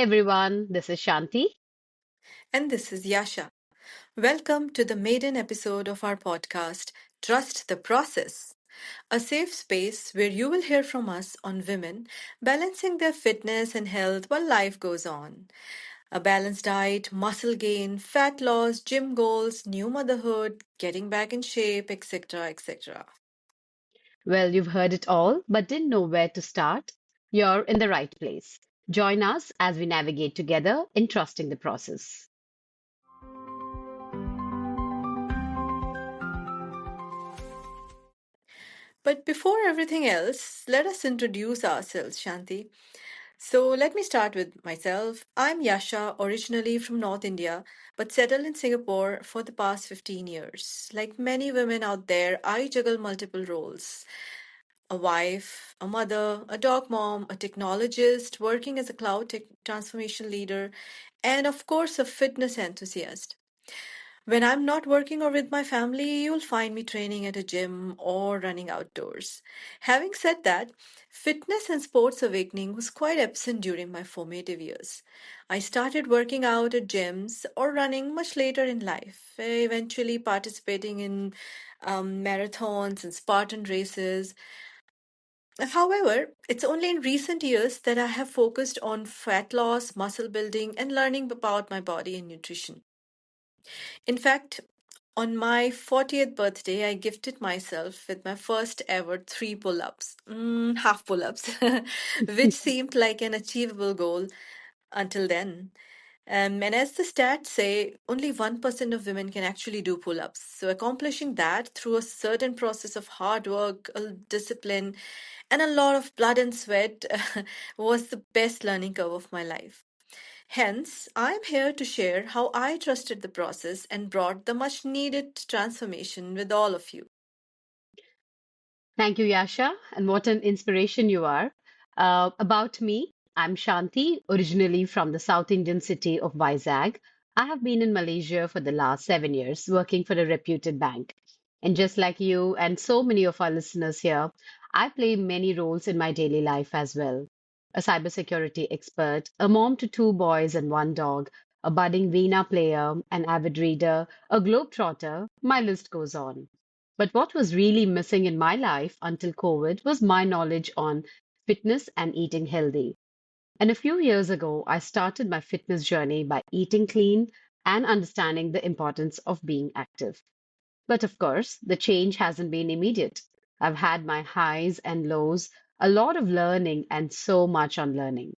everyone, this is Shanti. And this is Yasha. Welcome to the maiden episode of our podcast, Trust the Process, a safe space where you will hear from us on women balancing their fitness and health while life goes on. A balanced diet, muscle gain, fat loss, gym goals, new motherhood, getting back in shape, etc. etc. Well, you've heard it all, but didn't know where to start? You're in the right place. Join us as we navigate together in trusting the process. But before everything else, let us introduce ourselves, Shanti. So let me start with myself. I'm Yasha, originally from North India, but settled in Singapore for the past 15 years. Like many women out there, I juggle multiple roles: a wife, a mother, a dog mom, a technologist, working as a cloud transformation leader, and of course, a fitness enthusiast. When I'm not working or with my family, you'll find me training at a gym or running outdoors. Having said that, fitness and sports awakening was quite absent during my formative years. I started working out at gyms or running much later in life, eventually participating in marathons and Spartan races. However, it's only in recent years that I have focused on fat loss, muscle building, and learning about my body and nutrition. In fact, on my 40th birthday, I gifted myself with my first ever three pull ups, half pull ups, which seemed like an achievable goal until then. And as the stats say, only 1% of women can actually do pull ups. So, accomplishing that through a certain process of hard work, discipline, and a lot of blood and sweat was the best learning curve of my life. Hence, I'm here to share how I trusted the process and brought the much needed transformation with all of you. Thank you, Yasha, and what an inspiration you are. About me, I'm Shanti, originally from the South Indian city of Vizag. I have been in Malaysia for the last 7 years, working for a reputed bank. And just like you and so many of our listeners here, I play many roles in my daily life as well. A cybersecurity expert, a mom to two boys and one dog, a budding Veena player, an avid reader, a globetrotter, my list goes on. But what was really missing in my life until COVID was my knowledge on fitness and eating healthy. And a few years ago, I started my fitness journey by eating clean and understanding the importance of being active. But of course, the change hasn't been immediate. I've had my highs and lows, a lot of learning, and so much unlearning.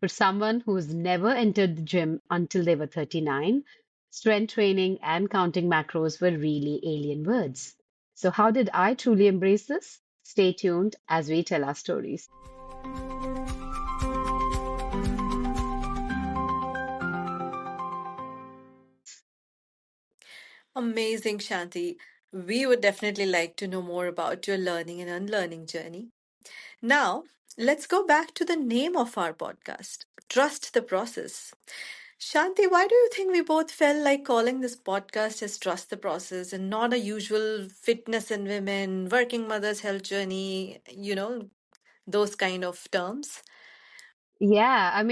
For someone who has never entered the gym until they were 39, strength training and counting macros were really alien words. So, how did I truly embrace this? Stay tuned as we tell our stories. Amazing, Shanti. We would definitely like to know more about your learning and unlearning journey. Now, let's go back to the name of our podcast: Trust the Process. Shanti, why do you think we both felt like calling this podcast as Trust the Process and not a usual fitness and women, working mothers health journey, those kind of terms? Yeah,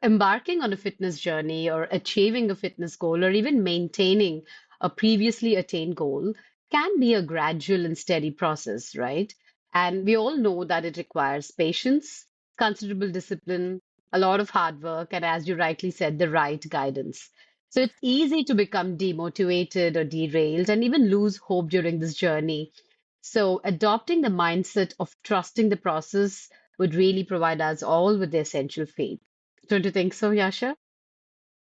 embarking on a fitness journey or achieving a fitness goal or even maintaining a previously attained goal can be a gradual and steady process, right? And we all know that it requires patience, considerable discipline, a lot of hard work, and as you rightly said, the right guidance. So it's easy to become demotivated or derailed and even lose hope during this journey. So, adopting the mindset of trusting the process would really provide us all with the essential faith. Don't you think so, Yasha?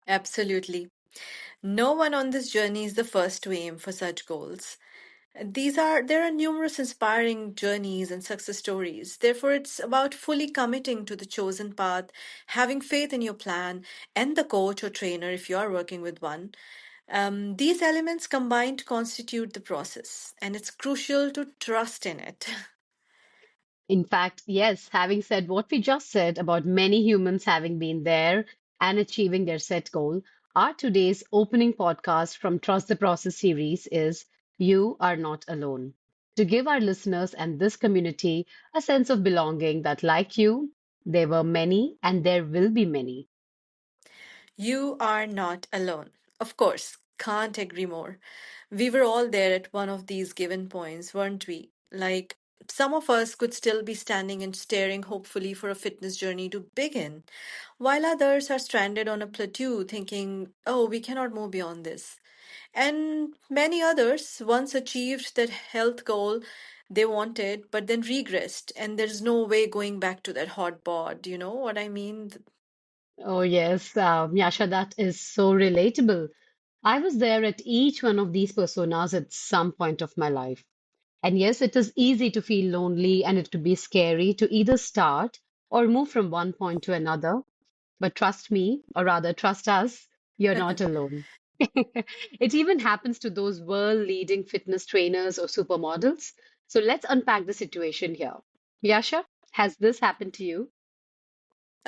Absolutely. No one on this journey is the first to aim for such goals. There are numerous inspiring journeys and success stories. Therefore, it's about fully committing to the chosen path, having faith in your plan and the coach or trainer if you are working with one. These elements combined constitute the process, and it's crucial to trust in it. In fact, yes, having said what we just said about many humans having been there and achieving their set goal, our today's opening podcast from Trust the Process series is You Are Not Alone. To give our listeners and this community a sense of belonging that, like you, There were many, and there will be many. You are not alone. Of course, can't agree more. We were all there at one of these given points, weren't we? Like, some of us could still be standing and staring hopefully for a fitness journey to begin, while others are stranded on a plateau thinking, oh, we cannot move beyond this. And many others once achieved that health goal they wanted, but then regressed, and there's no way going back to that hot bod. You know what I mean? Oh, yes, Yasha, that is so relatable. I was there at each one of these personas at some point of my life. And yes, it is easy to feel lonely and it could be scary to either start or move from one point to another. But trust me, or rather, trust us, you're not alone. It even happens to those world-leading fitness trainers or supermodels. So let's unpack the situation here. Yasha, has this happened to you?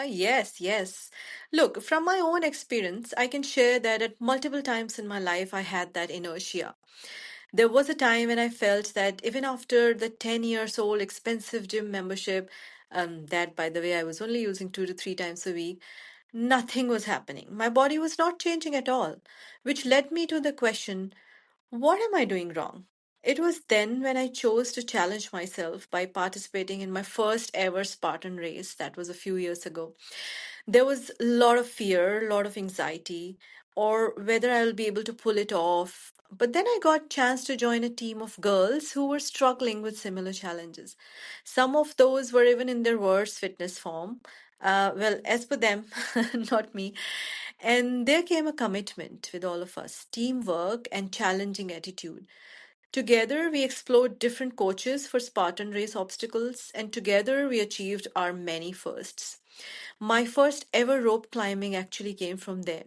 Yes, yes. Look, from my own experience, I can share that at multiple times in my life, I had that inertia. There was a time when I felt that even after the 10 years old expensive gym membership, that by the way, I was only using 2 to 3 times a week, nothing was happening. My body was not changing at all, which led me to the question, what am I doing wrong? It was then when I chose to challenge myself by participating in my first ever Spartan race. That was a few years ago. There was a lot of fear, a lot of anxiety, or whether I'll be able to pull it off. But then I got chance to join a team of girls who were struggling with similar challenges. Some of those were even in their worst fitness form. Well, as per them, not me. And there came a commitment with all of us, teamwork and challenging attitude. Together, we explored different coaches for Spartan race obstacles, and together we achieved our many firsts. My first ever rope climbing actually came from there.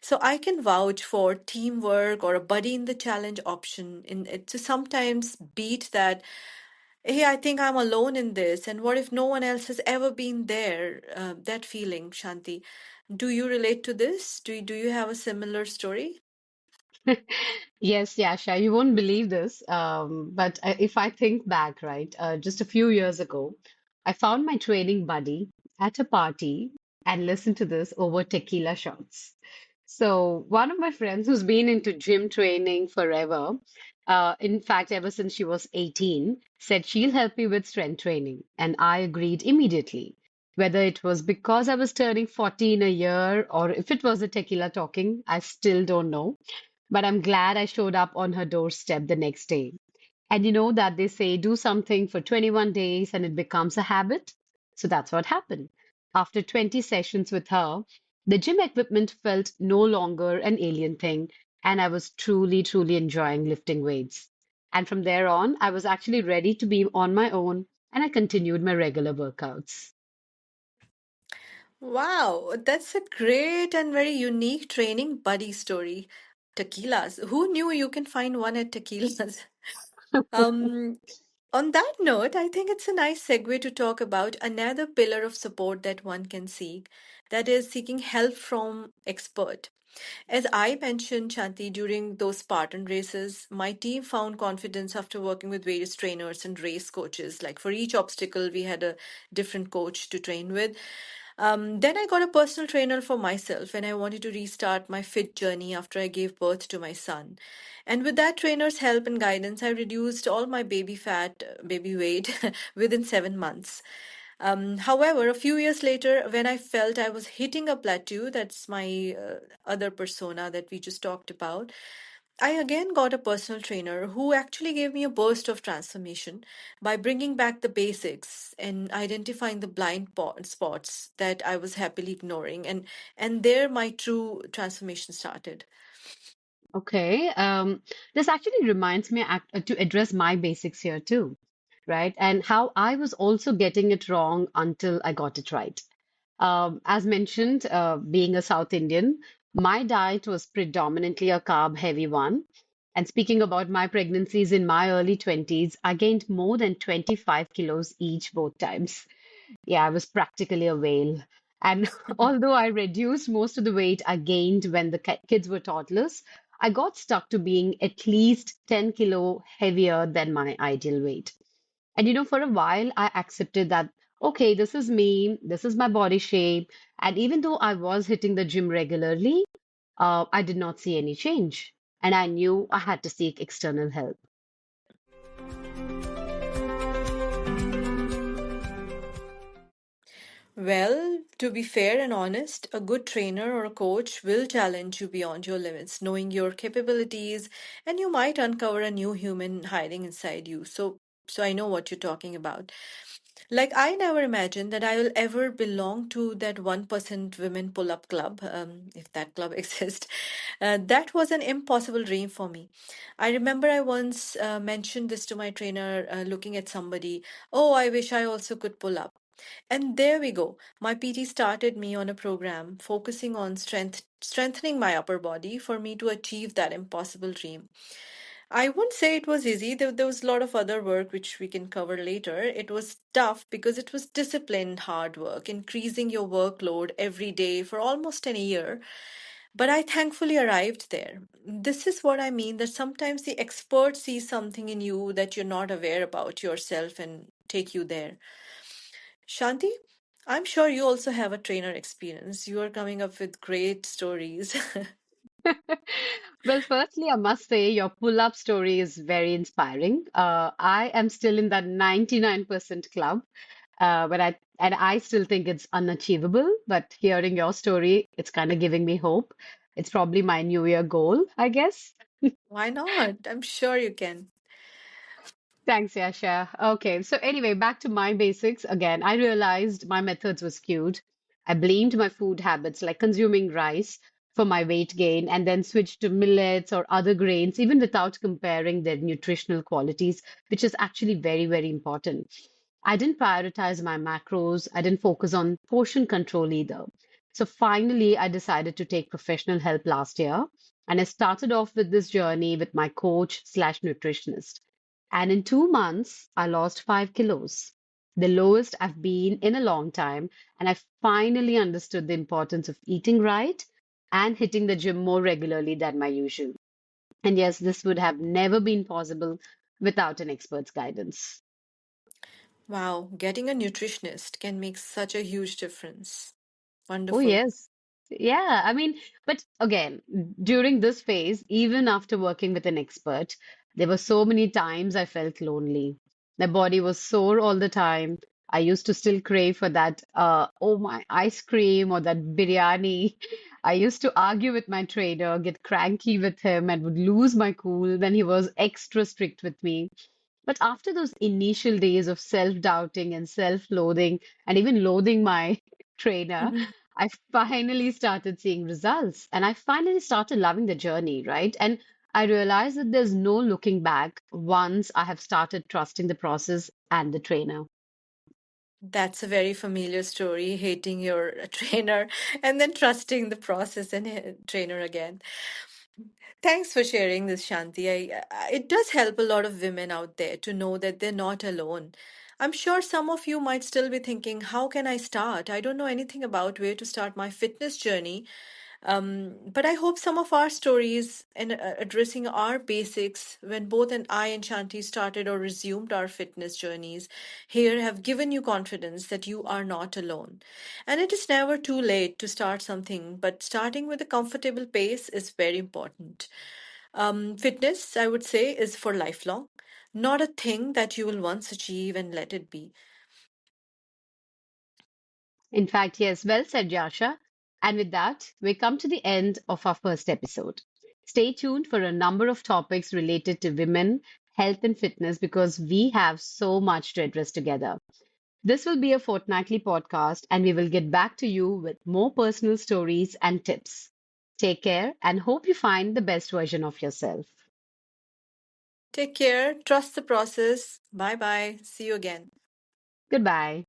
So I can vouch for teamwork or a buddy in the challenge option in it to sometimes beat that, hey, I think I'm alone in this, and what if no one else has ever been there? That feeling, Shanti. Do you relate to this? Do you have a similar story? Yes, Yasha, you won't believe this, but if I think back, right, just a few years ago, I found my training buddy at a party and listened to this over tequila shots. So one of my friends who's been into gym training forever, in fact, ever since she was 18, said she'll help me with strength training, and I agreed immediately. Whether it was because I was turning 40 in a year or if it was the tequila talking, I still don't know. But I'm glad I showed up on her doorstep the next day. And you know that they say do something for 21 days and it becomes a habit? So that's what happened. After 20 sessions with her, the gym equipment felt no longer an alien thing, and I was truly, truly enjoying lifting weights. And from there on, I was actually ready to be on my own, and I continued my regular workouts. Wow, that's a great and very unique training buddy story. Tequilas. Who knew you can find one at tequilas? Um, on that note, I think it's a nice segue to talk about another pillar of support that one can seek, that is seeking help from expert. As I mentioned, Shanti, during those Spartan races, my team found confidence after working with various trainers and race coaches. Like for each obstacle, we had a different coach to train with. Then I got a personal trainer for myself, and I wanted to restart my fit journey after I gave birth to my son. And with that trainer's help and guidance, I reduced all my baby fat, baby weight within 7 months. However, a few years later, when I felt I was hitting a plateau, that's my other persona that we just talked about, I again got a personal trainer who actually gave me a burst of transformation by bringing back the basics and identifying the spots that I was happily ignoring. And there my true transformation started. Okay, this actually reminds me to address my basics here too, right? And how I was also getting it wrong until I got it right. As mentioned, being a South Indian, my diet was predominantly a carb-heavy one. And speaking about my pregnancies in my early 20s, I gained more than 25 kilos each both times. Yeah, I was practically a whale. And although I reduced most of the weight I gained when the kids were toddlers, I got stuck to being at least 10 kilo heavier than my ideal weight. And for a while, I accepted that okay, this is me, this is my body shape. And even though I was hitting the gym regularly, I did not see any change. And I knew I had to seek external help. Well, to be fair and honest, a good trainer or a coach will challenge you beyond your limits, knowing your capabilities, and you might uncover a new human hiding inside you. So I know what you're talking about. Like, I never imagined that I will ever belong to that 1% women pull up club, if that club exists. That was an impossible dream for me. I remember I once mentioned this to my trainer, looking at somebody, oh, I wish I also could pull up. And there we go. My PT started me on a program focusing on strengthening my upper body for me to achieve that impossible dream. I won't say it was easy. There was a lot of other work which we can cover later. It was tough because it was disciplined hard work, increasing your workload every day for almost an year. But I thankfully arrived there. This is what I mean, that sometimes the expert sees something in you that you're not aware about yourself and take you there. Shanti, I'm sure you also have a trainer experience. You are coming up with great stories. Well, firstly, I must say your pull-up story is very inspiring. I am still in that 99% club, but I still think it's unachievable. But hearing your story, it's kind of giving me hope. It's probably my New Year goal, I guess. Why not? I'm sure you can. Thanks, Yasha. Okay, so anyway, back to my basics. Again, I realized my methods were skewed. I blamed my food habits, like consuming rice, for my weight gain, and then switched to millets or other grains, even without comparing their nutritional qualities, which is actually very, very important. I didn't prioritize my macros. I didn't focus on portion control either. So finally, I decided to take professional help last year, and I started off with this journey with my coach slash nutritionist. And in 2 months, I lost 5 kilos, the lowest I've been in a long time. And I finally understood the importance of eating right and hitting the gym more regularly than my usual. And yes, this would have never been possible without an expert's guidance. Wow, getting a nutritionist can make such a huge difference. Oh, Wonderful. yes. Yeah, I mean, but again, during this phase, even after working with an expert, there were so many times I felt lonely. My body was sore all the time. I used to still crave for that, oh my, ice cream or that biryani. I used to argue with my trainer, get cranky with him, and would lose my cool when he was extra strict with me. But after those initial days of self-doubting and self-loathing, and even loathing my trainer, Mhm. I finally started seeing results and I finally started loving the journey, right? And I realized that there's no looking back once I have started trusting the process and the trainer. That's a very familiar story, hating your trainer and then trusting the process and trainer again. Thanks for sharing this, Shanti. It does help a lot of women out there to know that they're not alone. I'm sure some of you might still be thinking, how can I start? I don't know anything about where to start my fitness journey. But I hope some of our stories and addressing our basics when both and I and Shanti started or resumed our fitness journeys here have given you confidence that you are not alone. And it is never too late to start something, but starting with a comfortable pace is very important. Fitness, I would say, is for lifelong, not a thing that you will once achieve and let it be. In fact, yes, well said, Yasha. And with that, we come to the end of our first episode. Stay tuned for a number of topics related to women, health, and fitness because we have so much to address together. This will be a fortnightly podcast, and we will get back to you with more personal stories and tips. Take care and hope you find the best version of yourself. Take care, trust the process. Bye bye. See you again. Goodbye.